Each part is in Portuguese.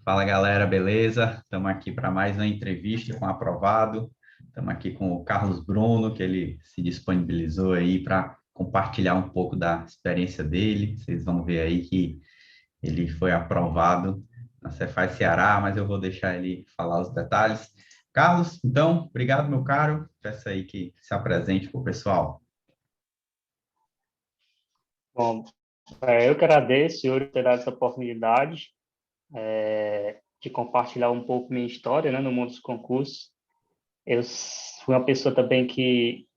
Fala galera, beleza? Estamos aqui para mais uma entrevista com o aprovado. Estamos aqui com o Carlos Bruno, que ele se disponibilizou aí para compartilhar um pouco da experiência dele. Vocês vão ver aí que ele foi aprovado na Cefaz Ceará, mas eu vou deixar ele falar os detalhes. Carlos, então, obrigado, meu caro. Peço aí que se apresente para o pessoal. Bom, eu que agradeço, Yuri, por ter dado essa oportunidade de compartilhar um pouco minha história, né, no mundo dos concursos. Eu fui uma pessoa também que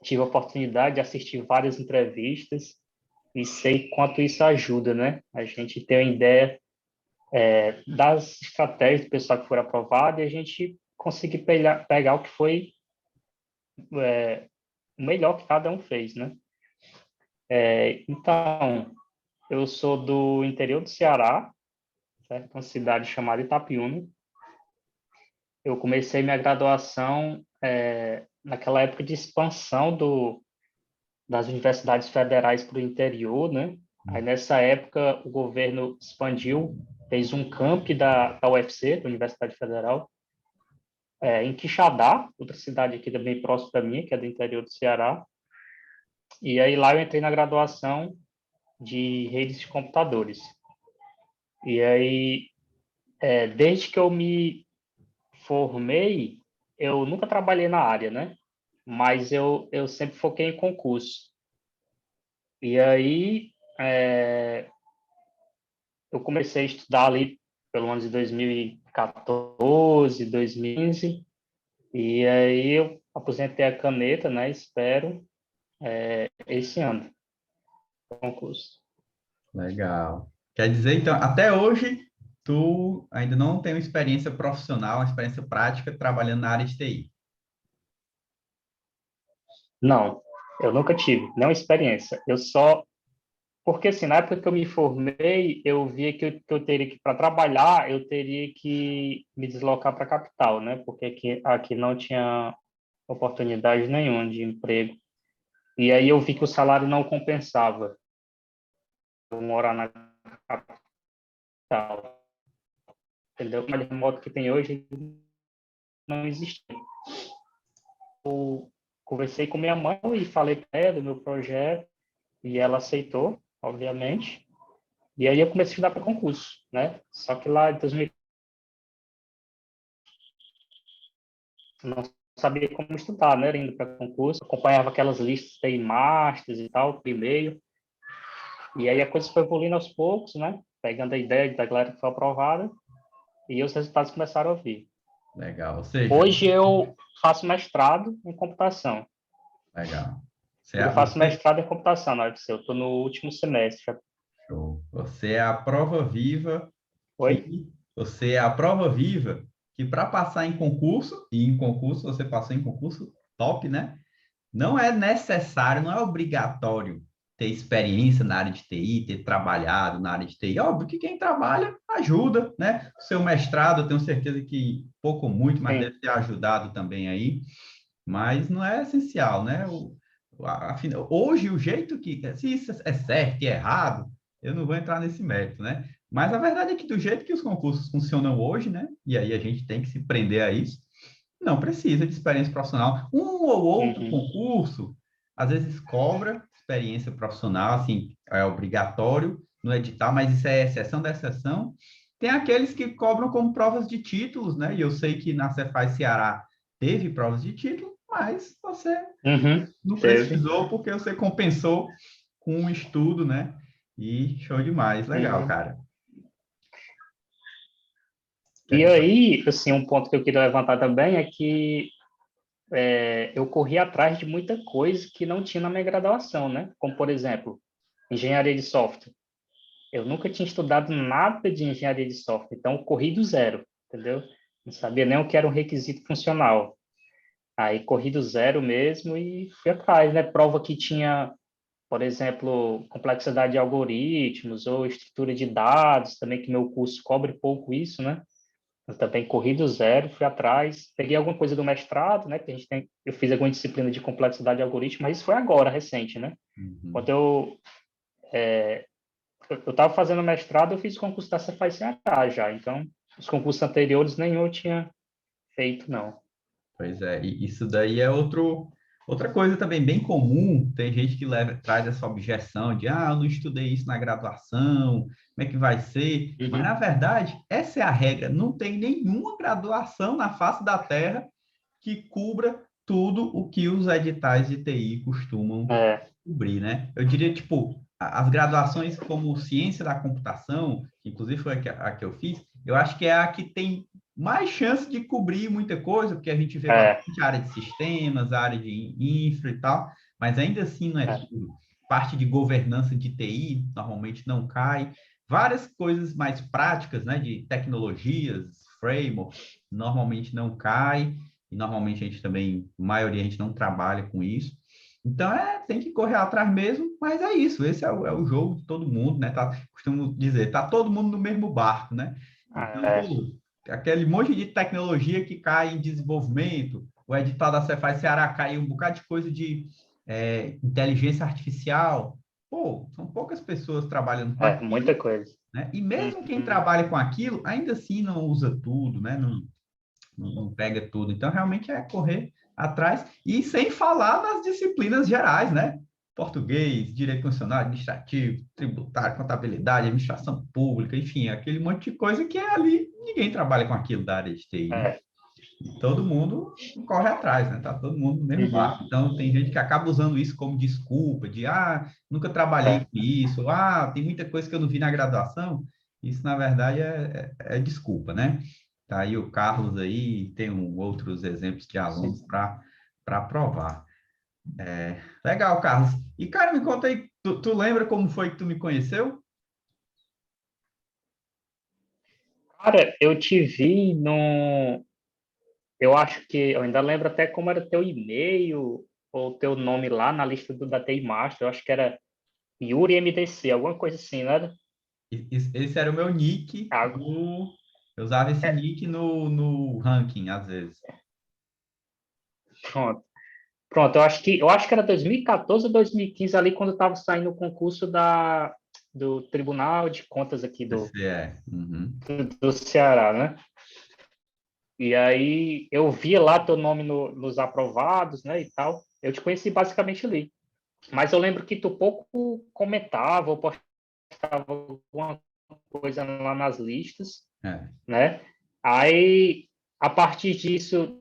tive a oportunidade de assistir várias entrevistas e sei quanto isso ajuda, né? A gente ter uma ideia das estratégias do pessoal que for aprovado e a gente conseguir pegar o que foi o melhor que cada um fez, né? Então, eu sou do interior do Ceará, certo? Uma cidade chamada Itapiúna. Eu comecei minha graduação naquela época de expansão das universidades federais para o interior, né? Aí, nessa época, o governo expandiu, fez um camp da UFC, da Universidade Federal, em Quixadá, outra cidade aqui também próxima da minha, que é do interior do Ceará. E aí lá eu entrei na graduação de redes de computadores. E aí, desde que eu me formei, eu nunca trabalhei na área, né? Mas eu sempre foquei em concurso. E aí, eu comecei a estudar ali pelo ano de 2014, 2015, e aí eu aposentei a caneta, né? Espero esse ano, concurso. Legal. Quer dizer, então, até hoje, tu ainda não tem uma experiência profissional, uma experiência prática trabalhando na área de TI. Não, eu nunca tive, não experiência. Porque assim, na época que eu me formei, eu via que eu teria que, para trabalhar, eu teria que me deslocar para a capital, né? Porque aqui não tinha oportunidade nenhuma de emprego. E aí eu vi que o salário não compensava eu morar na capital, entendeu? Mas a moto que tem hoje não existe. Conversei com minha mãe e falei para ela do meu projeto, e ela aceitou, obviamente. E aí eu comecei a estudar para concurso, né? Só que lá em 2000 eu não sabia como estudar, né? Indo para concurso, acompanhava aquelas listas de masters e tal, por e-mail. E aí a coisa foi evoluindo aos poucos, né? Pegando a ideia da galera que foi aprovada, e os resultados começaram a vir. Legal. Ou seja, Hoje eu faço mestrado em computação. legal. Você Hoje é, eu faço você, mestrado em computação na UFC. Eu estou no último semestre. show. Você é a prova viva Oi? você é a prova viva que para passar em concurso, e em concurso você passou em concurso top, né? Não é necessário, não é obrigatório ter experiência na área de TI, ter trabalhado na área de TI. Óbvio que quem trabalha ajuda, né? O seu mestrado, eu tenho certeza que pouco ou muito, mas deve Sim. ter ajudado também aí, mas não é essencial, né? Hoje, o jeito que, se isso é certo e errado, eu não vou entrar nesse mérito, né? Mas a verdade é que do jeito que os concursos funcionam hoje, né? E aí a gente tem que se prender a isso, não precisa de experiência profissional. Um ou outro Uhum. concurso, às vezes cobra experiência profissional, assim, é obrigatório no edital, mas isso é exceção da exceção. Tem aqueles que cobram como provas de títulos, né? E eu sei que na Cefaz Ceará teve provas de título, mas você Uhum. não Teve. precisou porque você compensou com o estudo, né? E show demais, legal, Uhum. cara. Quer E dizer, aí, assim, um ponto que eu queria levantar também é que eu corri atrás de muita coisa que não tinha na minha graduação, né? Como, por exemplo, engenharia de software. Eu nunca tinha estudado nada de engenharia de software, então eu corri do zero, entendeu? Não sabia nem o que era um requisito funcional. Aí corri do zero mesmo e fui atrás, né? Prova que tinha, por exemplo, complexidade de algoritmos ou estrutura de dados, também que meu curso cobre pouco isso, né? Eu também corri do zero, fui atrás, peguei alguma coisa do mestrado, né? Que eu fiz alguma disciplina de complexidade de algoritmo, mas isso foi agora, recente, né? Quando uhum, eu eu estava fazendo mestrado, eu fiz concurso da Cefaz Ceará já, então os concursos anteriores nenhum eu tinha feito, não. Pois é, e isso daí é outra coisa também bem comum. Tem gente que traz essa objeção de, eu não estudei isso na graduação, como é que vai ser? Mas, na Uhum. verdade, essa é a regra. Não tem nenhuma graduação na face da Terra que cubra tudo o que os editais de TI costumam É, cobrir, né? Eu diria, tipo, as graduações como ciência da computação, que inclusive foi a que eu fiz, eu acho que é a que tem mais chance de cobrir muita coisa, porque a gente vê é, bastante área de sistemas, área de infra e tal, mas ainda assim não é é, tudo. Parte de governança de TI normalmente não cai. Várias coisas mais práticas, né, de tecnologias, framework, normalmente não cai, e normalmente a gente também, a maioria a gente não trabalha com isso. Então, tem que correr atrás mesmo, mas é isso, esse é o jogo de todo mundo, né? Costumo dizer, tá todo mundo no mesmo barco, né? Então, é, pô, aquele monte de tecnologia que cai em desenvolvimento, o edital da Cefaz Ceará caiu um bocado de coisa de inteligência artificial. Pô, são poucas pessoas trabalhando com muita aquilo, coisa. né? E mesmo quem Uhum. trabalha com aquilo, ainda assim não usa tudo, né? Não pega tudo. Então, realmente é correr atrás e sem falar nas disciplinas gerais, né? Português, direito constitucional, administrativo, tributário, contabilidade, administração pública, enfim, aquele monte de coisa que é ali, ninguém trabalha com aquilo da área de TI, né? É, E todo mundo corre atrás, né? Tá todo mundo no mesmo uhum. barco. Então, tem gente que acaba usando isso como desculpa, de, nunca trabalhei É, com isso, tem muita coisa que eu não vi na graduação. Isso, na verdade, é desculpa, né? Tá aí o Carlos aí, tem outros exemplos de sim. alunos para provar. Legal, Carlos. E, cara, me conta aí, tu lembra como foi que tu me conheceu? Cara, eu te vi no. Eu acho que. Eu ainda lembro até como era teu e-mail ou teu nome lá na lista da TI Master. Eu acho que era Yuri MDC, alguma coisa assim, né? Esse era o meu nick Ah, eu usava esse é, nick no ranking, às vezes. pronto. Pronto, eu acho que era 2014 ou 2015 ali quando estava saindo o concurso do Tribunal de Contas aqui do, Esse é. Uhum. do Ceará, né? E aí eu via lá teu nome nos aprovados, né, e tal. Eu te conheci basicamente ali. Mas eu lembro que tu pouco comentava ou postava alguma coisa lá nas listas, É. né? Aí, a partir disso,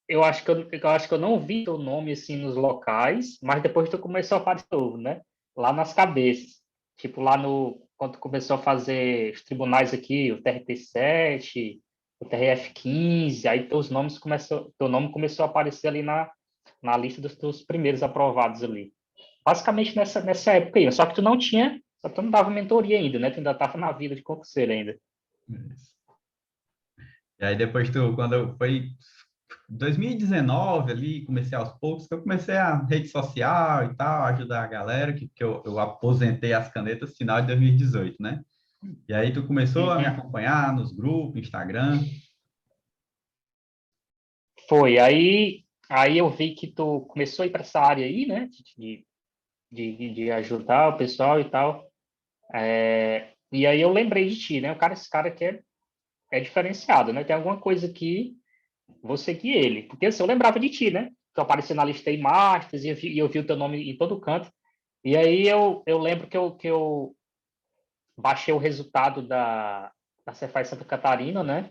eu acho que eu não vi teu nome assim nos locais, mas depois tu começou a aparecer de novo, né? Lá nas cabeças. Tipo, lá no quando tu começou a fazer os tribunais aqui, o TRT7, o TRF15, aí teu nome começou a aparecer ali na lista dos teus primeiros aprovados ali. Basicamente nessa época aí, só que tu não dava mentoria ainda, né? Tu ainda estava na vida de concurseiro ainda. Isso. E aí depois foi 2019 ali, comecei aos poucos, que eu comecei a rede social e tal, ajudar a galera, que eu aposentei as canetas final de 2018, né? E aí tu começou a me Uhum. acompanhar nos grupos, Instagram. Foi. Aí eu vi que tu começou a ir para essa área aí, né? De ajudar o pessoal e tal. E aí eu lembrei de ti, né? Esse cara aqui é diferenciado, né? Tem alguma coisa que vou seguir ele. Porque assim, eu lembrava de ti, né? Tu apareceu na lista de Masters e eu vi o teu nome em todo canto. E aí eu lembro que eu baixei o resultado da Cefaz Santa Catarina, né?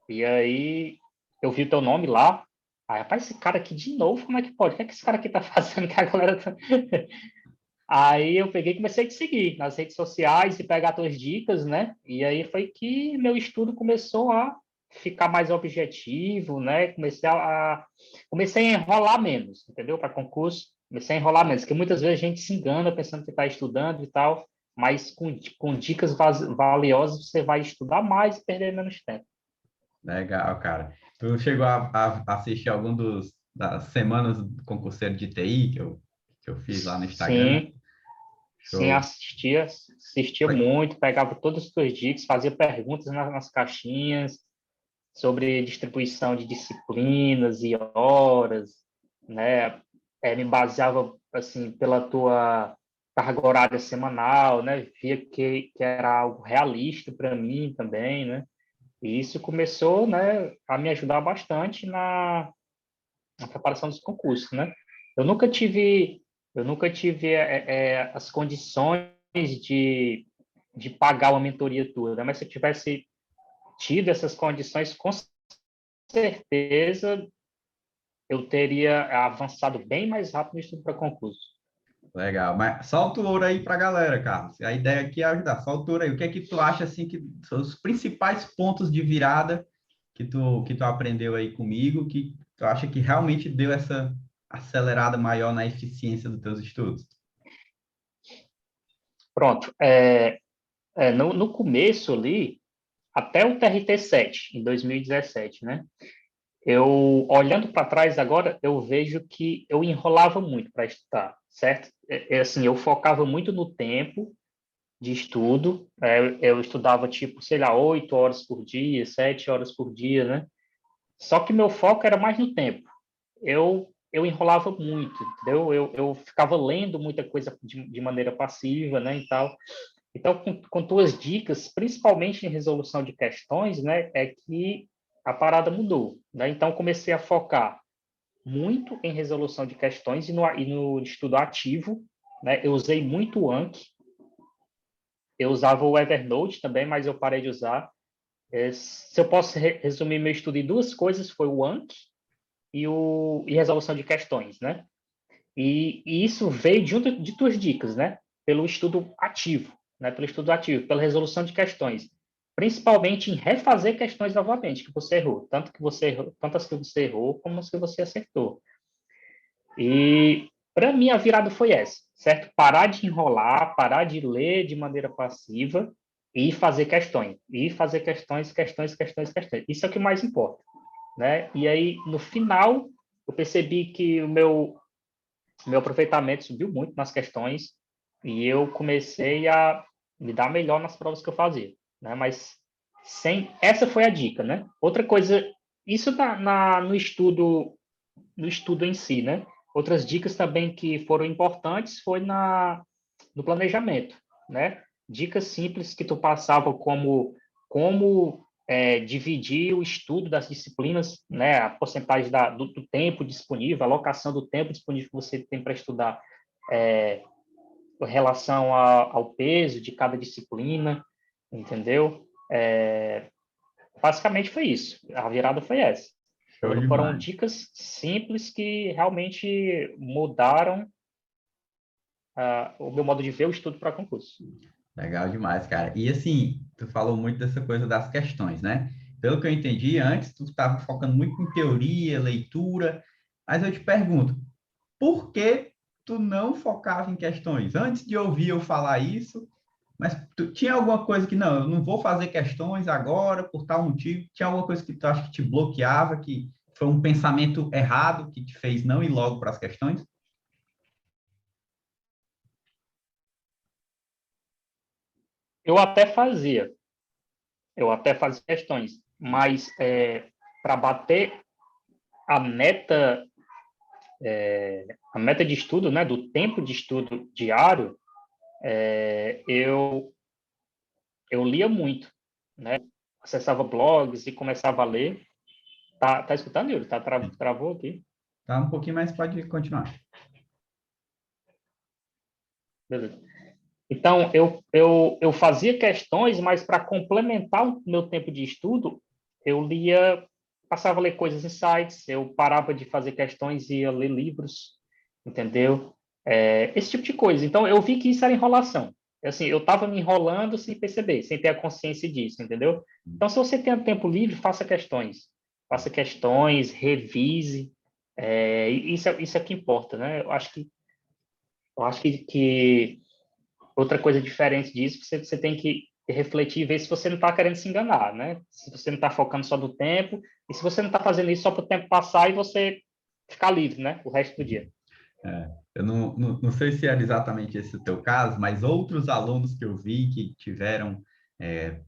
E aí eu vi o teu nome lá. Aí, rapaz, esse cara aqui de novo, como é que pode? O que é que esse cara aqui tá fazendo que a galera tá... Aí eu peguei e comecei a te seguir nas redes sociais e pegar tuas dicas, né? E aí foi que meu estudo começou a ficar mais objetivo, né? Comecei a enrolar menos, entendeu? Para concurso, comecei a enrolar menos, porque muitas vezes a gente se engana pensando que está estudando e tal, mas com dicas valiosas você vai estudar mais e perder menos tempo. Legal, cara. Tu chegou a assistir algum das semanas do concurseiro de TI que eu fiz lá no Instagram? Sim, sim, Show. assistia muito, pegava todas as suas dicas, fazia perguntas nas caixinhas sobre distribuição de disciplinas e horas, né? Me baseava assim pela tua carga horária semanal, né? Via que era algo realista para mim também, né? E isso começou, né, a me ajudar bastante na preparação dos concursos, né? Eu nunca tive, eu nunca tive as condições de pagar uma mentoria toda, mas se eu tivesse tido essas condições, com certeza eu teria avançado bem mais rápido no estudo para concurso. Legal, mas solta o ouro aí para a galera, Carlos. A ideia aqui é ajudar. Solta o ouro aí. O que é que tu acha assim que são os principais pontos de virada que tu aprendeu aí comigo, que tu acha que realmente deu essa acelerada maior na eficiência dos teus estudos? Pronto. No começo ali, até o TRT-7, em 2017, né? Eu, olhando para trás agora, eu vejo que eu enrolava muito para estudar, certo? Assim, eu focava muito no tempo de estudo, eu estudava, tipo, sei lá, 8 horas por dia, 7 horas por dia, né? Só que meu foco era mais no tempo. Eu enrolava muito, entendeu? Eu ficava lendo muita coisa de maneira passiva, né, e tal. Então, com tuas dicas, principalmente em resolução de questões, né, é que a parada mudou, né? Então, comecei a focar muito em resolução de questões e no estudo ativo, né? Eu usei muito o Anki, eu usava o Evernote também, mas eu parei de usar. Se eu posso resumir meu estudo em duas coisas, foi o Anki e resolução de questões, né? E isso veio de tuas dicas, né? Pelo estudo ativo, né? Pelo estudo ativo, pela resolução de questões, principalmente em refazer questões novamente que você errou, tantas que você errou como as que você acertou. E para mim a virada foi essa, certo? Parar de enrolar, parar de ler de maneira passiva e fazer questões, questões. Isso é o que mais importa, né? E aí no final eu percebi que o meu aproveitamento subiu muito nas questões e eu comecei a me dar melhor nas provas que eu fazia, né? Mas essa foi a dica, né? Outra coisa, isso no estudo em si, né? Outras dicas também que foram importantes foi no planejamento, né? Dicas simples que tu passava como dividir o estudo das disciplinas, né? A porcentagem do tempo disponível, a alocação do tempo disponível que você tem para estudar em relação ao peso de cada disciplina, entendeu? Basicamente foi isso. A virada foi essa. Show Foram demais. dicas simples que realmente mudaram o meu modo de ver o estudo para concurso. Legal demais, cara. E assim, tu falou muito dessa coisa das questões, né? Pelo que eu entendi, antes tu estava focando muito em teoria, leitura, mas eu te pergunto, por que tu não focava em questões? Antes de ouvir eu falar isso, mas tu tinha alguma coisa que, não, eu não vou fazer questões agora por tal motivo? Tinha alguma coisa que tu acha que te bloqueava, que foi um pensamento errado que te fez não ir logo para as questões? Eu até fazia, eu até fazia questões, mas para bater a meta, a meta de estudo, né, do tempo de estudo diário, eu lia muito, né? Acessava blogs e começava a ler. Tá escutando, Yuri? Travou aqui? Tá um pouquinho, mas pode continuar. Beleza. Então, eu fazia questões, mas para complementar o meu tempo de estudo, eu lia, passava a ler coisas em sites, eu parava de fazer questões e ia ler livros, entendeu? Esse tipo de coisa. Então, eu vi que isso era enrolação. Assim, eu estava me enrolando sem perceber, sem ter a consciência disso, entendeu? Então, se você tem tempo livre, faça questões. Faça questões, revise. Isso é o que importa, né? Eu acho que outra coisa diferente disso, você tem que refletir e ver se você não está querendo se enganar, né? Se você não está focando só no tempo, e se você não está fazendo isso só para o tempo passar e você ficar livre, né? O resto do dia. Eu não sei se era exatamente esse o teu caso, mas outros alunos que eu vi que tiveram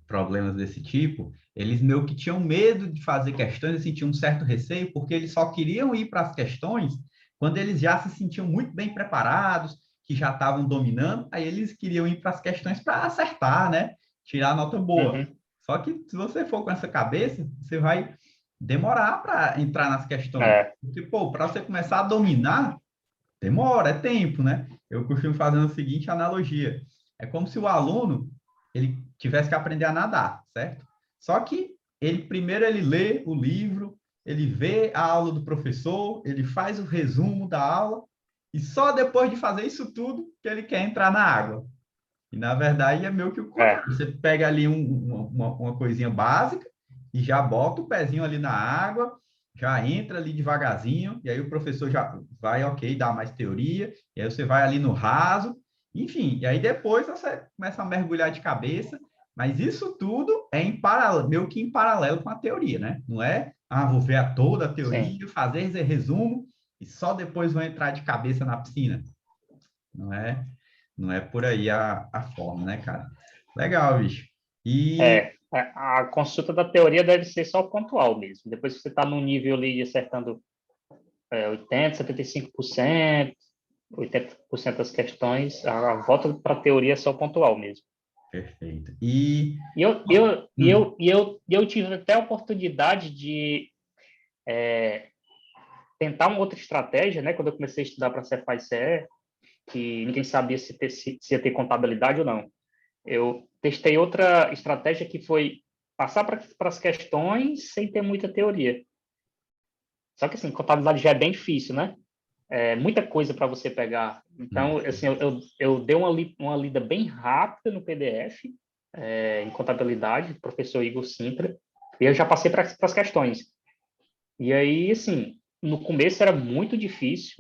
problemas desse tipo, eles meio que tinham medo de fazer questões, assim, tinham um certo receio, porque eles só queriam ir para as questões quando eles já se sentiam muito bem preparados, que já estavam dominando, aí eles queriam ir para as questões para acertar, né? Tirar nota boa. Uhum. Só que se você for com essa cabeça, você vai demorar para entrar nas questões. É, Porque, pô, para você começar a dominar, demora, é tempo, né? Eu costumo fazer a seguinte analogia. É como se o aluno ele tivesse que aprender a nadar, certo? Só que ele primeiro ele lê o livro, ele vê a aula do professor, ele faz o resumo da aula e só depois de fazer isso tudo que ele quer entrar na água. E na verdade é meio que o é, contrário. Você pega ali uma coisinha básica e já bota o pezinho ali na água, já entra ali devagarzinho, e aí o professor já vai, ok, dá mais teoria, e aí você vai ali no raso, enfim, e aí depois você começa a mergulhar de cabeça, mas isso tudo é em paralelo, meio que em paralelo com a teoria, né? Não é, vou ver toda a sim. teoria, fazer esse resumo, e só depois vou entrar de cabeça na piscina. Não é, não é por aí a forma, né, cara? Legal, bicho. E A consulta da teoria deve ser só pontual mesmo. Depois que você está no nível ali acertando 80%, 75%, 80% das questões, a volta para a teoria é só pontual mesmo. perfeito. E Eu tive até a oportunidade de tentar uma outra estratégia, né? Quando eu comecei a estudar para Cefaz CE, que ninguém sabia se ia ter contabilidade ou não. Eu testei outra estratégia que foi passar para as questões sem ter muita teoria. Só que, assim, contabilidade já é bem difícil, né? É muita coisa para você pegar. Então, assim, eu dei uma lida bem rápida no PDF, em contabilidade, professor Igor Sintra, e eu já passei para as questões. E aí, assim, no começo era muito difícil,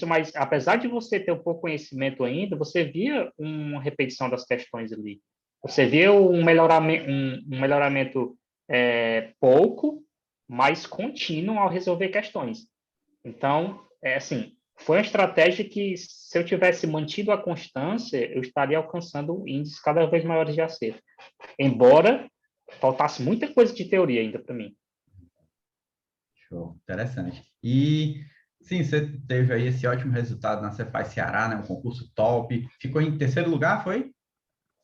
mas apesar de você ter um pouco conhecimento ainda, você via uma repetição das questões ali. Você via um melhoramento pouco, mas contínuo ao resolver questões. Então, assim, foi uma estratégia que, se eu tivesse mantido a constância, eu estaria alcançando índices cada vez maiores de acerto. Embora faltasse muita coisa de teoria ainda para mim. show, interessante. E sim, você teve aí esse ótimo resultado na Cefaz Ceará, né? Um concurso top. Ficou em terceiro lugar, foi?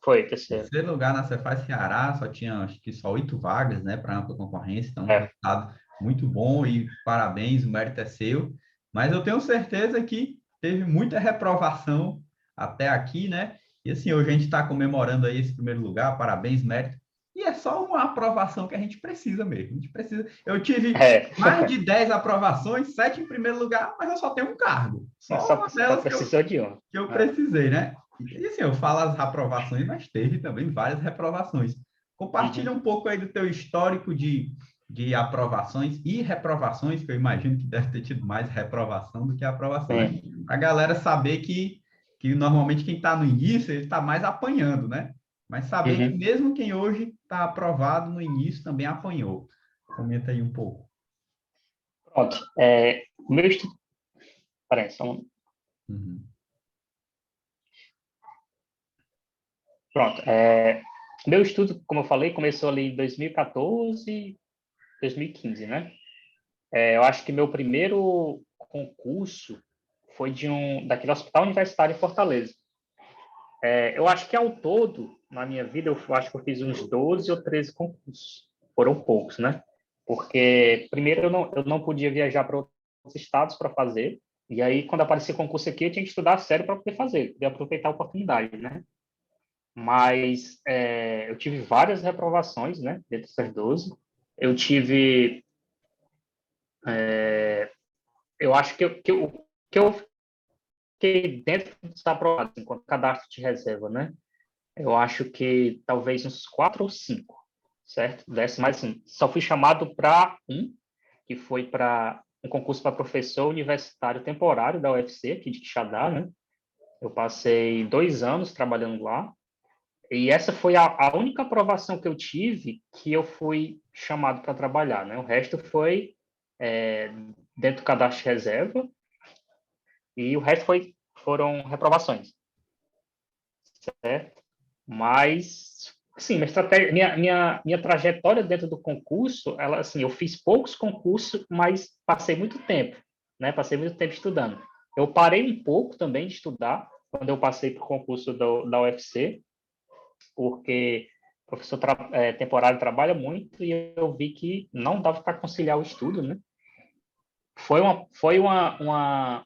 Foi, terceiro. Terceiro lugar na Cefaz Ceará, só tinha acho que só 8 vagas, né, para ampla concorrência, então um É. resultado muito bom e parabéns, o mérito é seu. Mas eu tenho certeza que teve muita reprovação até aqui, né? E assim, hoje a gente está comemorando aí esse primeiro lugar, parabéns, mérito. E é só uma aprovação que a gente precisa mesmo. A gente precisa. Eu tive É, mais de 10 aprovações, 7 em primeiro lugar, mas eu só tenho um cargo. Só uma só delas precisou de um. que eu É. precisei, né? E assim, eu falo as aprovações, mas teve também várias reprovações. Compartilha Uhum. um pouco aí do teu histórico de aprovações e reprovações, que eu imagino que deve ter tido mais reprovação do que aprovação, né? Sim. A galera saber que normalmente quem está no início, ele está mais apanhando, né? Mas saber que Uhum. mesmo quem hoje está aprovado no início também apanhou. Comenta aí um pouco. Pronto. O meu estudo. Peraí, só um... Uhum. Pronto. Meu estudo, como eu falei, começou ali em 2014, 2015, né? Eu acho que meu primeiro concurso foi daquele hospital universitário em Fortaleza. Eu acho que ao todo, na minha vida, eu acho que eu fiz uns 12 ou 13 concursos. Foram poucos, né? Porque, primeiro, eu não podia viajar para outros estados para fazer. E aí, quando aparecia concurso aqui, eu tinha que estudar a sério para poder fazer, poder aproveitar a oportunidade, né? Mas eu tive várias reprovações, né? Dentre essas 12. Eu tive... Eu acho que eu fiquei dentro dos aprovados, enquanto cadastro de reserva, né? Eu acho que talvez uns 4 ou 5, certo? Desse mais assim. Só fui chamado para que foi para um concurso para professor universitário temporário da UFC, aqui de Quixadá, né? Eu passei 2 anos trabalhando lá, e essa foi a única aprovação que eu tive que eu fui chamado para trabalhar, né? O resto foi é, dentro do cadastro de reserva, e o resto foram reprovações, certo? Mas, assim, minha trajetória dentro do concurso, ela, assim, eu fiz poucos concursos, mas passei muito tempo, né? Passei muito tempo estudando. Eu parei um pouco também de estudar, quando eu passei para o concurso da UFC, porque o professor temporário trabalha muito e eu vi que não dava para conciliar o estudo, né? Foi uma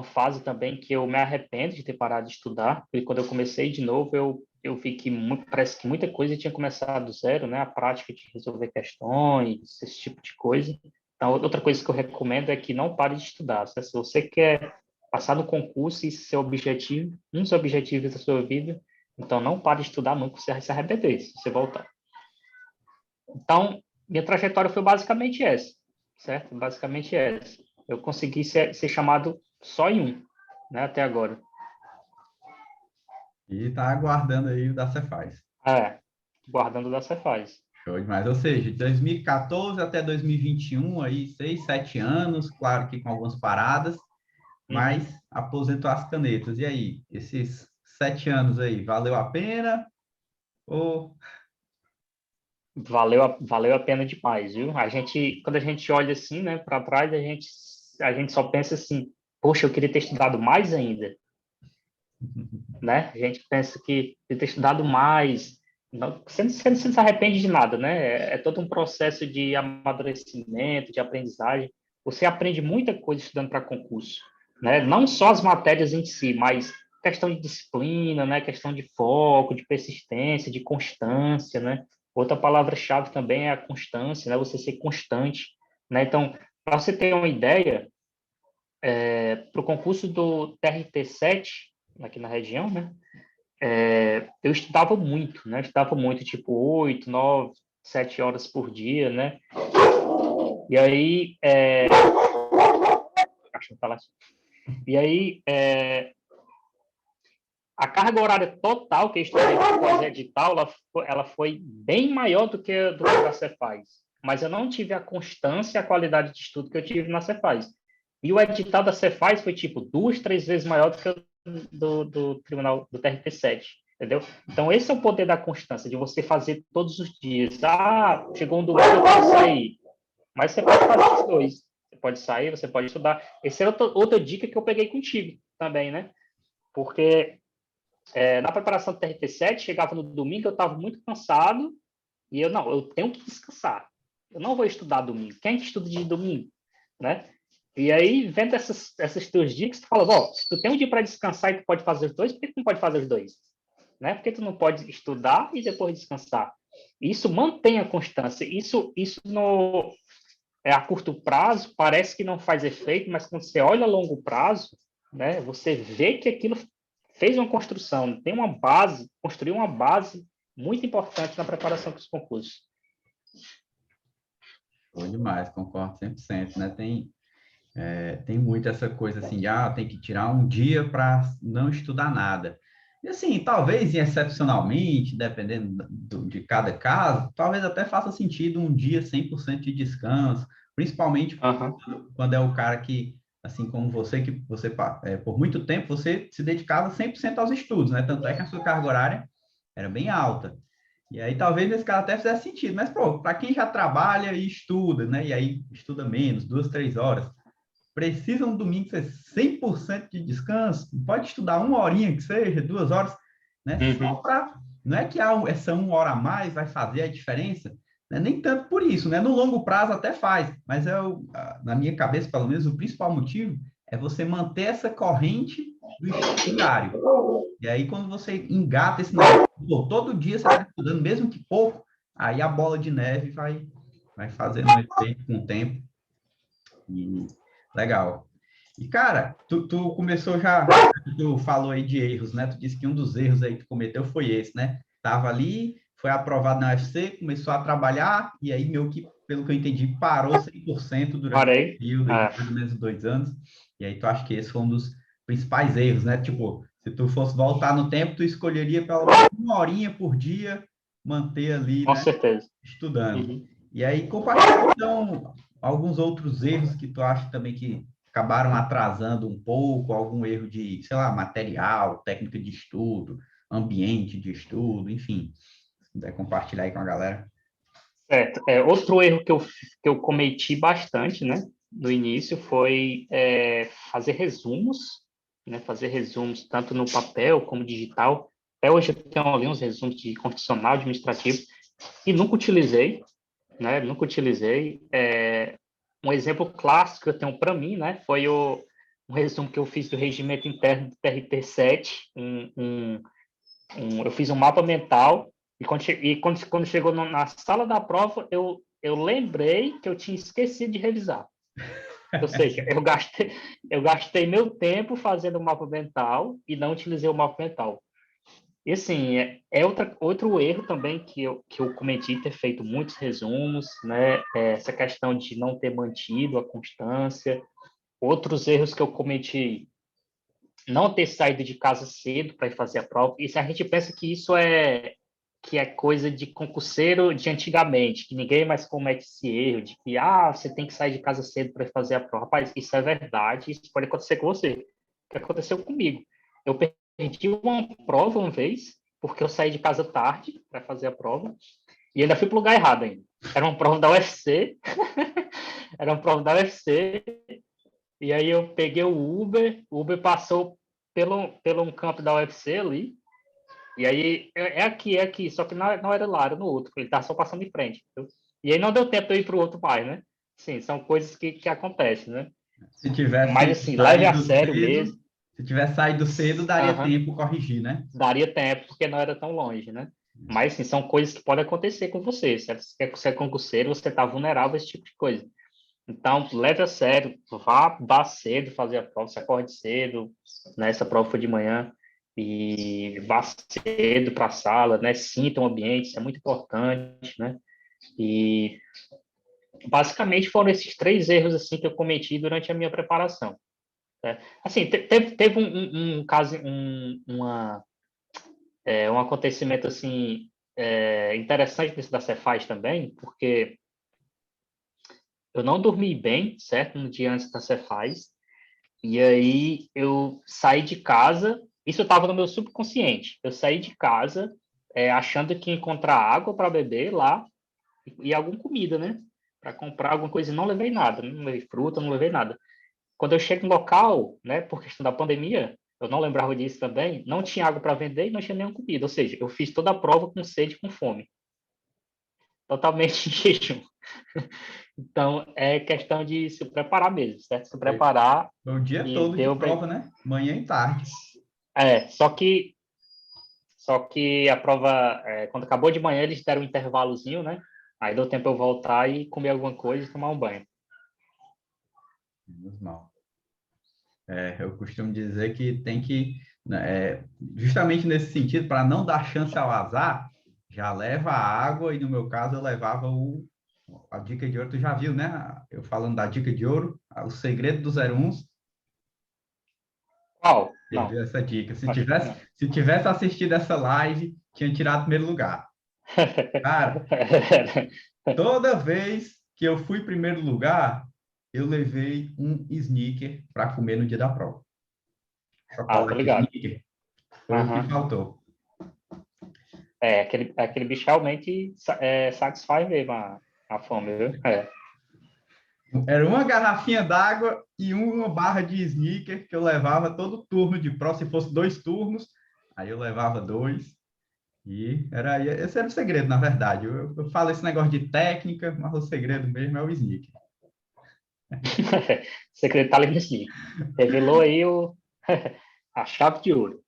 fase também que eu me arrependo de ter parado de estudar, porque quando eu comecei de novo, eu vi que parece que muita coisa tinha começado do zero, né? A prática de resolver questões, esse tipo de coisa. Então, outra coisa que eu recomendo é que não pare de estudar. Se você quer passar no concurso e seu objetivo, um dos objetivos da sua vida, então não pare de estudar nunca, você vai se arrepender se você voltar. Então, minha trajetória foi basicamente essa, certo? Basicamente essa. Eu consegui ser chamado só em um, né, até agora. E tá aguardando aí o da Cefaz. Guardando da Cefaz. Show demais. Ou seja, de 2014 até 2021, aí 6, 7 anos, claro que com algumas paradas, mas aposentou as canetas. E aí, esses 7 anos aí, valeu a pena? Ou... Valeu a pena demais, viu? Quando a gente olha assim, né, para trás, a gente só pensa assim, poxa, eu queria ter estudado mais ainda, né? A gente pensa que queria ter estudado mais. Não, você não se arrepende de nada, né? É todo um processo de amadurecimento, de aprendizagem. Você aprende muita coisa estudando para concurso, né? Não só as matérias em si, mas questão de disciplina, né? Questão de foco, de persistência, de constância, né? Outra palavra-chave também é a constância, né? Você ser constante, né? Então, para você ter uma ideia, para o concurso do TRT-7, aqui na região, né? Eu estudava muito, né? Eu estudava muito, tipo 8, 9, 7 horas por dia, né? E aí, e aí, a carga horária total que eu estudei pós-edital, ela foi bem maior do que a da Cefaz. Mas eu não tive a constância e a qualidade de estudo que eu tive na Cefaz. E o edital da Cefaz foi, tipo, 2, 3 vezes maior do que o do tribunal do TRT-7, entendeu? Então, esse é o poder da constância, de você fazer todos os dias. Ah, chegou um domingo, eu quero sair. Mas você pode fazer os dois. Você pode sair, você pode estudar. Essa é outra dica que eu peguei contigo também, né? Porque na preparação do TRT-7, chegava no domingo, eu estava muito cansado e eu tenho que descansar. Eu não vou estudar domingo. Quem é que estuda de domingo? Né? E aí, vendo essas tuas dicas, tu fala, bom, se tu tem um dia para descansar e tu pode fazer os dois, por que tu não pode fazer os dois? Né? Por que tu não pode estudar e depois descansar? Isso mantém a constância. Isso a curto prazo parece que não faz efeito, mas quando você olha a longo prazo, né, você vê que aquilo fez uma construção, tem uma base, construiu uma base muito importante na preparação para os concursos. Bom demais, concordo 100%, né? Tem muito essa coisa assim, de, tem que tirar um dia para não estudar nada. E assim, talvez excepcionalmente, dependendo de cada caso, talvez até faça sentido um dia 100% de descanso, principalmente quando é o cara que, assim como você, por muito tempo você se dedicava 100% aos estudos, né? Tanto é que a sua carga horária era bem alta. E aí talvez nesse caso até fizesse sentido, mas pô, para quem já trabalha e estuda, né? E aí estuda menos, 2, 3 horas, precisa um domingo ser 100% de descanso, pode estudar uma horinha que seja, 2 horas, né? Só para, não é que essa 1 hora a mais vai fazer a diferença, né? Nem tanto por isso, né? No longo prazo até faz, mas na minha cabeça, pelo menos, o principal motivo é você manter essa corrente do estudo diário. E aí, quando você engata esse negócio, todo dia você está estudando, mesmo que pouco, aí a bola de neve vai fazendo um efeito com o tempo. E legal. E, cara, tu começou já, tu falou aí de erros, né? Tu disse que um dos erros aí que tu cometeu foi esse, né? Tava ali, foi aprovado na UFC, começou a trabalhar, e aí, meio que, pelo que eu entendi, parou 100% durante o período, aí, mais ou menos 2 anos. E aí, tu acha que esse foi um dos principais erros, né? Tipo, se tu fosse voltar no tempo, tu escolheria pelo menos uma horinha por dia, manter ali, Com né? certeza. Estudando. E aí, compartilha, então, alguns outros erros que tu acha também que acabaram atrasando um pouco, algum erro de, sei lá, material, técnica de estudo, ambiente de estudo, enfim. Se puder compartilhar aí com a galera. Certo. Outro erro que eu cometi bastante, né, no início foi fazer resumos né, fazer resumos tanto no papel como digital. Até hoje eu tenho ali uns resumos de constitucional, administrativo, e nunca utilizei, né? Nunca utilizei. Um exemplo clássico que eu tenho para mim, né, foi um resumo que eu fiz do regimento interno do TRT-7. Eu fiz um mapa mental quando chegou na sala da prova, eu lembrei que eu tinha esquecido de revisar. Ou seja, eu gastei meu tempo fazendo o mapa mental e não utilizei o mapa mental. E assim, outro erro também que eu cometi, ter feito muitos resumos, né? Essa questão de não ter mantido a constância. Outros erros que eu cometi, não ter saído de casa cedo para ir fazer a prova. E se a gente pensa que é coisa de concurseiro de antigamente, que ninguém mais comete esse erro de que você tem que sair de casa cedo para fazer a prova. Rapaz, isso é verdade, isso pode acontecer com você. O que aconteceu comigo? Eu perdi uma prova uma vez, porque eu saí de casa tarde para fazer a prova, e ainda fui para o lugar errado ainda. Era uma prova da UFC, era uma prova da UFC, e aí eu peguei o Uber passou pelo um campo da UFC ali, e aí é aqui, só que não era lá, era no outro, ele estava só passando em frente. Entendeu? E aí não deu tempo de eu ir para o outro mais, né? Sim, são coisas que acontecem, né? Se Mas tivesse assim, leve a saído sério cedo, mesmo. se tivesse saído cedo, daria Aham, tempo corrigir, né? daria tempo, porque não era tão longe, né? Mas assim, são coisas que podem acontecer com você, certo? Se você é concurseiro, você está vulnerável a esse tipo de coisa. Então, leve a sério, vá cedo fazer a prova, se acorde cedo, né? Essa prova foi de manhã, e vá cedo para a sala, né? Sinta o ambiente, isso é muito importante, né? E basicamente foram esses três erros assim que eu cometi durante a minha preparação. Né? Assim, teve um caso, um acontecimento assim interessante desse da Cefaz também, porque eu não dormi bem, certo? No dia antes da Cefaz. E aí eu saí de casa, isso estava no meu subconsciente. Eu saí de casa achando que ia encontrar água para beber lá e alguma comida, né? Para comprar alguma coisa e não levei nada, não levei fruta, não levei nada. Quando eu chego no local, né, por questão da pandemia, eu não lembrava disso também, não tinha água para vender e não tinha nenhuma comida. Ou seja, eu fiz toda a prova com sede e com fome. Totalmente em jejum. Então, é questão de se preparar mesmo, certo? Se Foi preparar o dia e todo de deu prova, né? Manhã e tarde. só que a prova, quando acabou de manhã, eles deram um intervalozinho, né? Aí deu tempo eu voltar e comer alguma coisa e tomar um banho. Menos mal. Eu costumo dizer que tem que, né, justamente nesse sentido, para não dar chance ao azar, já leva a água, e no meu caso eu levava a dica de ouro, tu já viu, né? Eu falando da dica de ouro, o segredo do 01, Qual? você Não, viu essa dica. acho que não. Se tivesse assistido essa live, tinha tirado primeiro lugar. Cara, toda vez que eu fui primeiro lugar, eu levei um sneaker para comer no dia da prova. Tô Chocolate ligado. sneaker foi o que Aham. faltou. Aquele bicho realmente satisfaz mesmo a fome, viu? Era uma garrafinha d'água e uma barra de sneaker que eu levava todo turno de prova. Se fosse 2 turnos, aí eu levava 2. Esse era o segredo, na verdade. Eu falo esse negócio de técnica, mas o segredo mesmo é o sneaker. Secretário ali. Revelou aí a chave de ouro.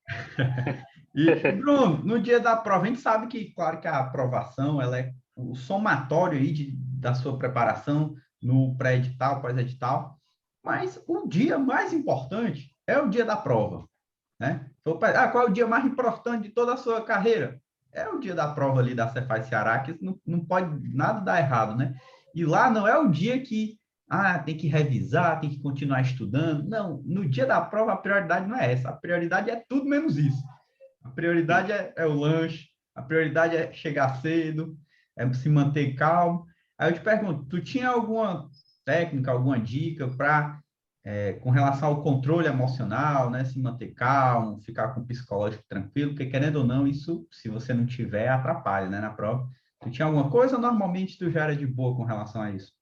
E, Bruno, no dia da prova, a gente sabe que, claro, que a aprovação ela é o somatório aí da sua preparação no pré-edital, pós-edital, mas o dia mais importante é o dia da prova, né? Qual é o dia mais importante de toda a sua carreira? É o dia da prova ali da Cefaz Ceará, que não pode nada dar errado, né? E lá não é o dia que tem que revisar, tem que continuar estudando. Não, no dia da prova a prioridade não é essa, a prioridade é tudo menos isso. A prioridade é o lanche, a prioridade é chegar cedo, é se manter calmo. Aí eu te pergunto, tu tinha alguma técnica, alguma dica para com relação ao controle emocional, né? Se manter calmo, ficar com o psicológico tranquilo, porque querendo ou não, isso, se você não tiver, atrapalha, né, na prova. Tu tinha alguma coisa ou normalmente tu já era de boa com relação a isso?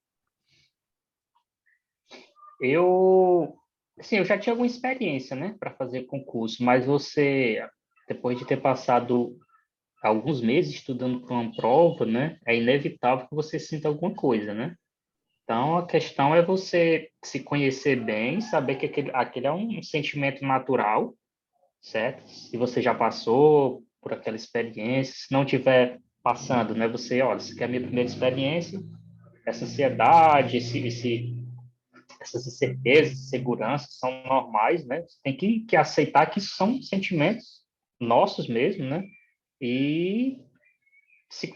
Eu Assim, eu já tinha alguma experiência, né, para fazer concurso, mas você, depois de ter passado alguns meses estudando para uma prova, né, é inevitável que você sinta alguma coisa, né? Então, a questão é você se conhecer bem, saber que aquele é um sentimento natural, certo? Se você já passou por aquela experiência, se não tiver passando, né, você, olha, isso aqui é a minha primeira experiência, essa ansiedade, essas incertezas, seguranças são normais, né? Você tem que aceitar que isso são sentimentos nossos mesmo, né? E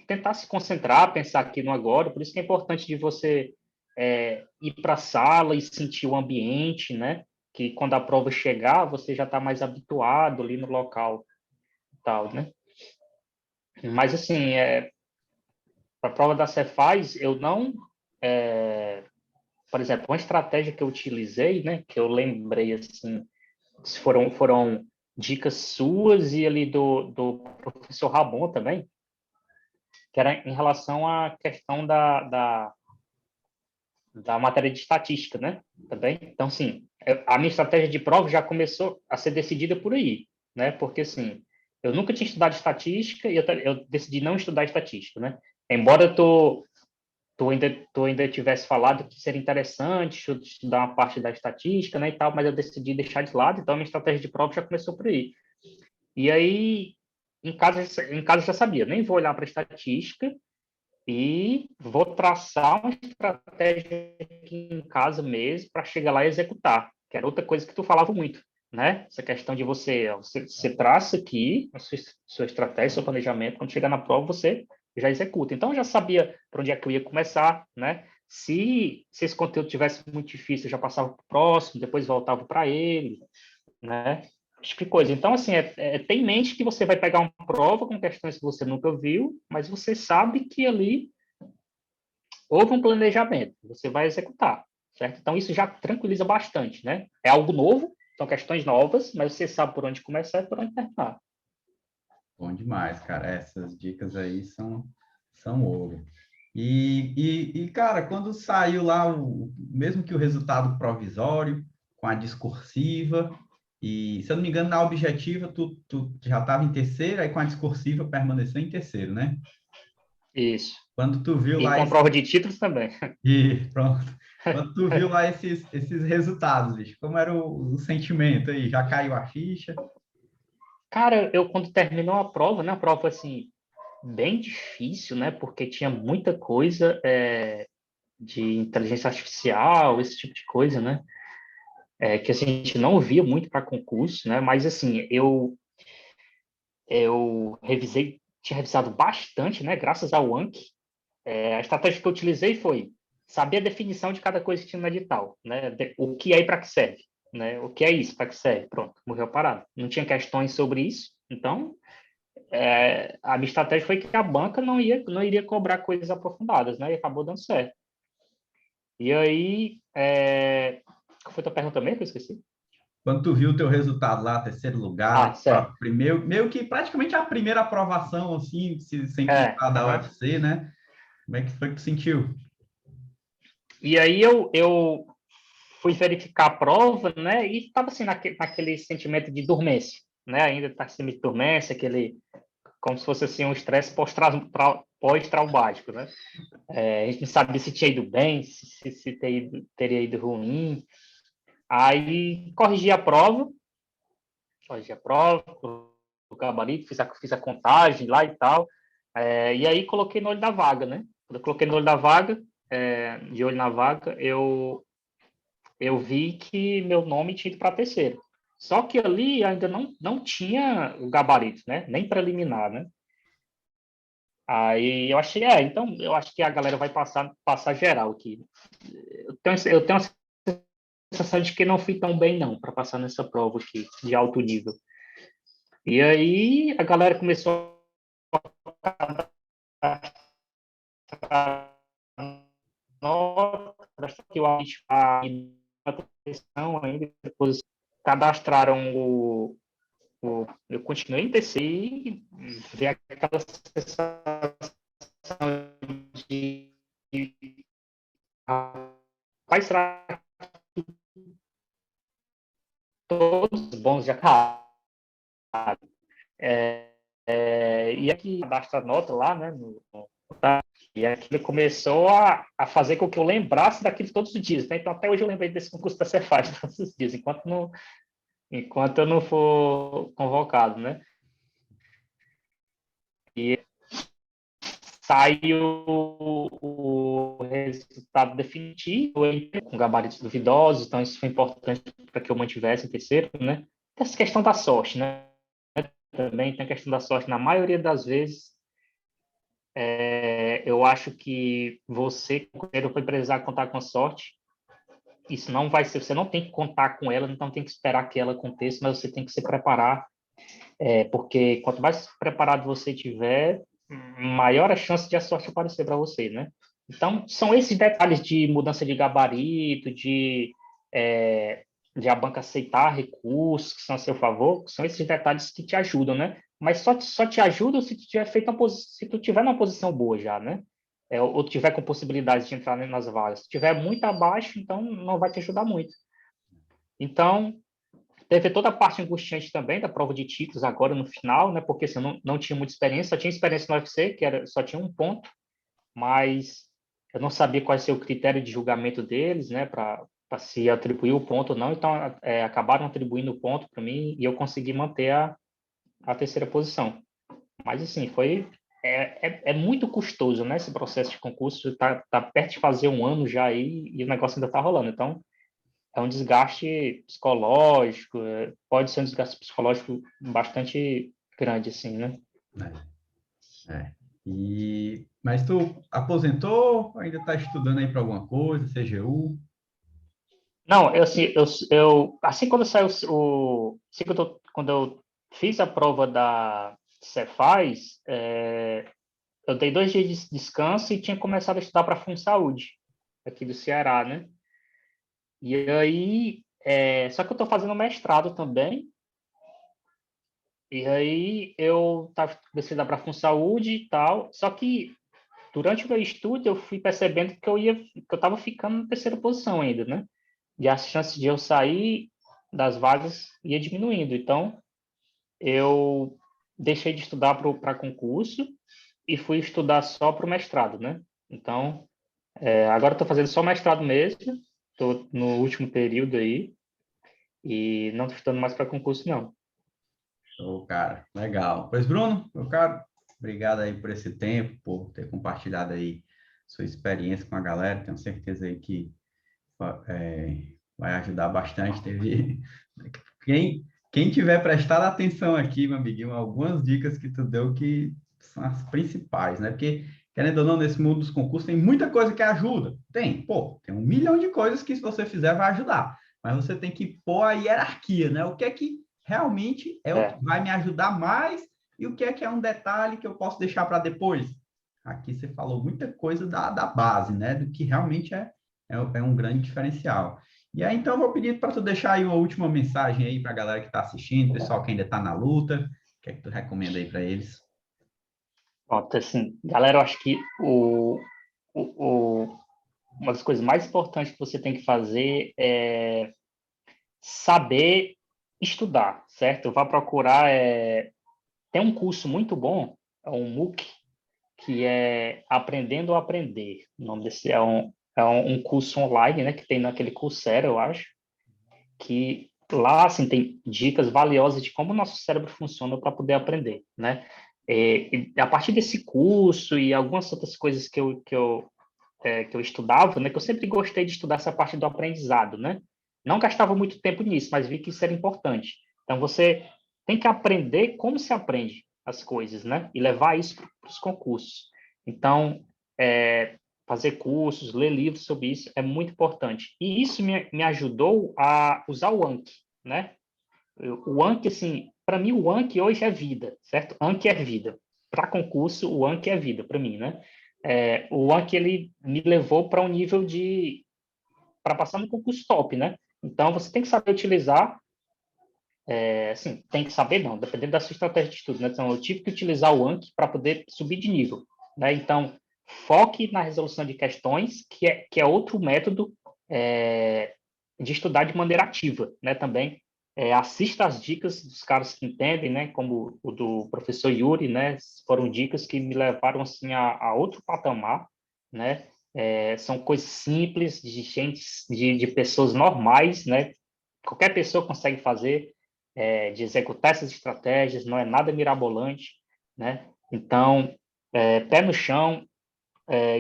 tentar se concentrar, pensar aqui no agora. Por isso que é importante de você ir para a sala e sentir o ambiente, né? Que quando a prova chegar, você já está mais habituado ali no local, tal, né? Mas assim, para a prova da Cefaz, eu não, por exemplo, uma estratégia que eu utilizei, né? Que eu lembrei assim, foram dicas suas e ali do professor Rabon também, que era em relação à questão da matéria de estatística, né? Também. Então, sim, a minha estratégia de prova já começou a ser decidida por aí, né? Porque, assim, eu nunca tinha estudado estatística e eu decidi não estudar estatística, né? Embora tu ainda tivesse falado que seria interessante estudar uma parte da estatística, né, e tal, mas eu decidi deixar de lado, então a minha estratégia de prova já começou por aí. E aí, em casa eu já sabia, nem vou olhar para estatística, e vou traçar uma estratégia aqui em casa mesmo para chegar lá e executar, que era outra coisa que tu falava muito, né? Essa questão de você traça aqui a sua estratégia, seu planejamento, quando chegar na prova você já executa. Então eu já sabia para onde é que eu ia começar, né? Se esse conteúdo tivesse muito difícil, eu já passava para o próximo, depois voltava para ele, né? Esse tipo de coisa. Então, assim, ter em mente que você vai pegar uma prova com questões que você nunca viu, mas você sabe que ali houve um planejamento, você vai executar, certo? Então, isso já tranquiliza bastante, né? É algo novo, são questões novas, mas você sabe por onde começar e por onde terminar. Bom demais, cara. Essas dicas aí são ouro. E, cara, quando saiu lá, mesmo que o resultado provisório, com a discursiva, e, se eu não me engano, na objetiva, tu já estava em terceiro, aí com a discursiva permaneceu em terceiro, né? Isso. Quando tu viu E lá com a prova de títulos também. pronto. Quando tu viu lá esses resultados, bicho, como era o sentimento aí? Já caiu a ficha? Cara, eu quando terminou a prova, né? A prova, assim, bem difícil, né? Porque tinha muita coisa de inteligência artificial, esse tipo de coisa, né? Que a gente não via muito para concurso, né? Mas, assim, eu tinha revisado bastante, né? Graças ao Anki. A estratégia que eu utilizei foi saber a definição de cada coisa que tinha no edital, né? O que é e para que serve, né? O que é isso, para que serve, pronto, morreu parado. Não tinha questões sobre isso, então a minha estratégia foi que a banca não iria cobrar coisas aprofundadas, né? E acabou dando certo. E aí, qual foi a tua pergunta mesmo? Eu esqueci. Quando tu viu o teu resultado lá, terceiro Ah, lugar, certo. primeiro, meio que praticamente a primeira aprovação, assim, sem contar da Aham. UFC, né? Como é que foi que tu sentiu? E aí eu fui verificar a prova, né? E estava assim naquele sentimento de dormência, né? Ainda está assim de dormência, aquele como se fosse assim um estresse pós-traumático, né? A gente não sabia se tinha ido bem, se teria ido ruim. Aí corrigi a prova, o gabarito, fiz a contagem lá e tal. E aí coloquei no olho da vaga, né? Quando eu coloquei no olho da vaga, de olho na vaga, eu vi que meu nome tinha ido para terceiro. Só que ali ainda não tinha o gabarito, né? Nem preliminar, né? Aí eu achei, então eu acho que a galera vai passar geral aqui. Eu tenho a sensação de que não fui tão bem, não, para passar nessa prova aqui, de alto nível. E aí a galera começou a nota, que eu acho a atenção ainda, depois cadastraram eu continuei em TCI e vi aquela sensação de rapaz, será caro. E aqui, basta a nota lá, né? E aqui ele começou a fazer com que eu lembrasse daquilo todos os dias, né? Então, até hoje eu lembrei desse concurso da Cefaz todos os dias, enquanto eu não for convocado, né? E saiu o resultado definitivo com gabaritos duvidosos, então isso foi importante para que eu mantivesse em terceiro, né? Essa questão da sorte, né? Também tem a questão da sorte. Na maioria das vezes, eu acho que você, quando foi precisar contar com a sorte, isso não vai ser, você não tem que contar com ela, então tem que esperar que ela aconteça, mas você tem que se preparar, porque quanto mais preparado você tiver, maior a chance de a sorte aparecer para você, né? Então, são esses detalhes de mudança de gabarito, de a banca aceitar recursos que são a seu favor, são esses detalhes que te ajudam, né? Mas só te ajudam se tu tiver se tu tiver numa posição boa já, né? Ou tiver com possibilidades de entrar nas vagas. Se tiver muito abaixo, então não vai te ajudar muito. Então, teve toda a parte angustiante também da prova de títulos agora no final, né? Porque assim, eu não tinha muita experiência, só tinha experiência no UFC, só tinha um ponto, mas eu não sabia qual ia ser o critério de julgamento deles, né? Para se atribuir o ponto ou não. Então, acabaram atribuindo o ponto para mim e eu consegui manter a terceira posição. Mas, assim, é muito custoso, né? Esse processo de concurso tá perto de fazer um ano já aí e o negócio ainda está rolando. Então, é um desgaste psicológico, pode ser um desgaste psicológico bastante grande, assim, né? É. Mas tu aposentou ou ainda está estudando aí para alguma coisa, CGU? Não, assim quando saiu assim quando eu fiz a prova da Cefaz, eu dei 2 dias de descanso e tinha começado a estudar para a FunSaúde, aqui do Ceará, né? E aí, só que eu estou fazendo mestrado também, e aí eu comecei a estudar para a FunSaúde e tal, só que durante o meu estudo eu fui percebendo que eu estava ficando na terceira posição ainda, né? E a chance de eu sair das vagas ia diminuindo. Então, eu deixei de estudar para concurso e fui estudar só para o mestrado, né? Então, agora estou fazendo só mestrado mesmo, estou no último período aí e não estou estudando mais para concurso, não. Show, cara. Legal. Pois, Bruno, meu caro, obrigado aí por esse tempo, por ter compartilhado aí sua experiência com a galera. Tenho certeza aí que vai ajudar bastante. Quem tiver prestado atenção aqui, meu amiguinho, algumas dicas que tu deu que são as principais, né? Porque, querendo ou não, nesse mundo dos concursos tem muita coisa que ajuda. Tem 1 milhão de coisas que se você fizer vai ajudar. Mas você tem que pôr a hierarquia, né? O que é que realmente é o que vai me ajudar mais e o que é um detalhe que eu posso deixar para depois. Aqui você falou muita coisa da base, né? Do que realmente é um grande diferencial. E aí, então, eu vou pedir para tu deixar aí uma última mensagem aí para a galera que está assistindo, pessoal que ainda está na luta. O que é que tu recomenda aí para eles? Pronto, assim, galera, eu acho que uma das coisas mais importantes que você tem que fazer é saber estudar, certo? Vá procurar. Tem um curso muito bom, é um MOOC, que é Aprendendo a Aprender. O nome desse um curso online, né? Que tem naquele Coursera, eu acho, que lá assim tem dicas valiosas de como o nosso cérebro funciona para poder aprender, né? E a partir desse curso e algumas outras coisas que eu estudava, né? Que eu sempre gostei de estudar essa parte do aprendizado, né? Não gastava muito tempo nisso, mas vi que isso era importante. Então, você tem que aprender como se aprende as coisas, né? E levar isso para os concursos. Então, fazer cursos, ler livros sobre isso é muito importante. E isso me ajudou a usar o Anki, né? O Anki, assim, para mim, o Anki hoje é vida, certo? Anki é vida. Para concurso, o Anki é vida, para mim, né? O Anki, ele me levou para um nível para passar no concurso top, né? Então, você tem que saber utilizar, assim, tem que saber não, dependendo da sua estratégia de estudo, né? Então, eu tive que utilizar o Anki para poder subir de nível, né? Então, foque na resolução de questões, que é outro método de estudar de maneira ativa, né? Também assista as dicas dos caras que entendem, né? Como o do professor Yuri, né? Foram dicas que me levaram assim a outro patamar, né? São coisas simples de gente, de pessoas normais, né? Qualquer pessoa consegue fazer, de executar essas estratégias, não é nada mirabolante, né? Então, pé no chão,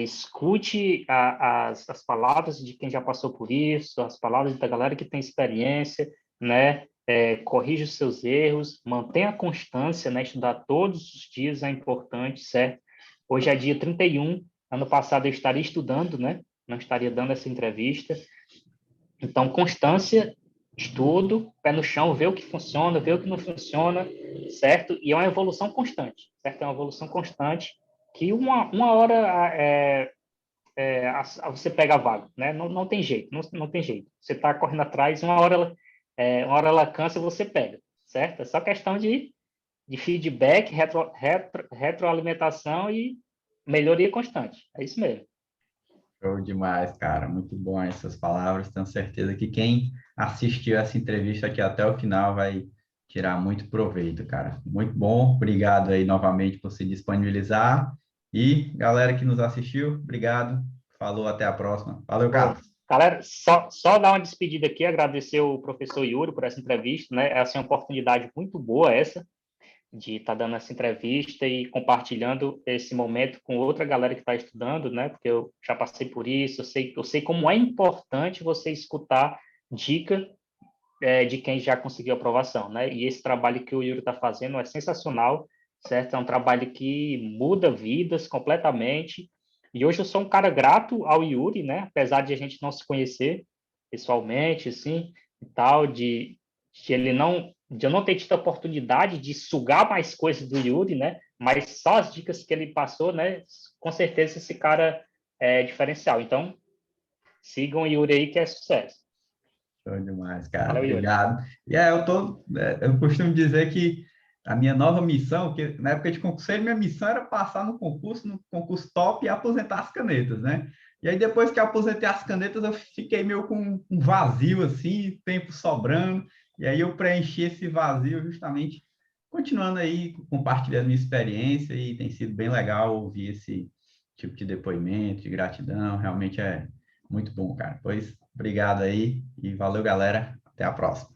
escute as palavras de quem já passou por isso, as palavras da galera que tem experiência, né? Corrija os seus erros, mantenha a constância, né? Estudar todos os dias é importante, certo? Hoje é dia 31, ano passado eu estaria estudando, né? Não estaria dando essa entrevista. Então, constância, estudo, pé no chão, ver o que funciona, ver o que não funciona, certo? E é uma evolução constante, certo? É uma evolução constante que uma hora você pega a vaga, né? Não tem jeito, não tem jeito. Você está correndo atrás, uma hora ela cansa e você pega, certo? É só questão de feedback, retroalimentação e melhoria constante. É isso mesmo. Show demais, cara. Muito bom essas palavras. Tenho certeza que quem assistiu essa entrevista aqui até o final vai tirar muito proveito, cara. Muito bom. Obrigado aí novamente por se disponibilizar. E galera que nos assistiu, obrigado. Falou, até a próxima. Valeu, Bom, Carlos. galera, só dar uma despedida aqui, agradecer o professor Yuri por essa entrevista, né? É assim, uma oportunidade muito boa essa, de estar dando essa entrevista e compartilhando esse momento com outra galera que está estudando, né? Porque eu já passei por isso, eu sei como é importante você escutar dica de quem já conseguiu aprovação, né? E esse trabalho que o Yuri está fazendo é sensacional, certo? É um trabalho que muda vidas completamente. E hoje eu sou um cara grato ao Yuri, né? Apesar de a gente não se conhecer pessoalmente, assim, e tal, de ele não, de eu não ter tido a oportunidade de sugar mais coisas do Yuri, né? Mas só as dicas que ele passou, né? Com certeza esse cara é diferencial. Então, sigam o Yuri aí que é sucesso. Show demais, cara. Valeu, Yuri. Obrigado. Eu costumo dizer que a minha nova missão, que na época de concurseiro, minha missão era passar no concurso top e aposentar as canetas, né? E aí, depois que eu aposentei as canetas, eu fiquei meio com um vazio, assim, tempo sobrando. E aí, eu preenchi esse vazio justamente continuando aí, compartilhando minha experiência, e tem sido bem legal ouvir esse tipo de depoimento, de gratidão. Realmente é muito bom, cara. Pois, obrigado aí e valeu, galera. Até a próxima.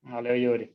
Valeu, Yuri.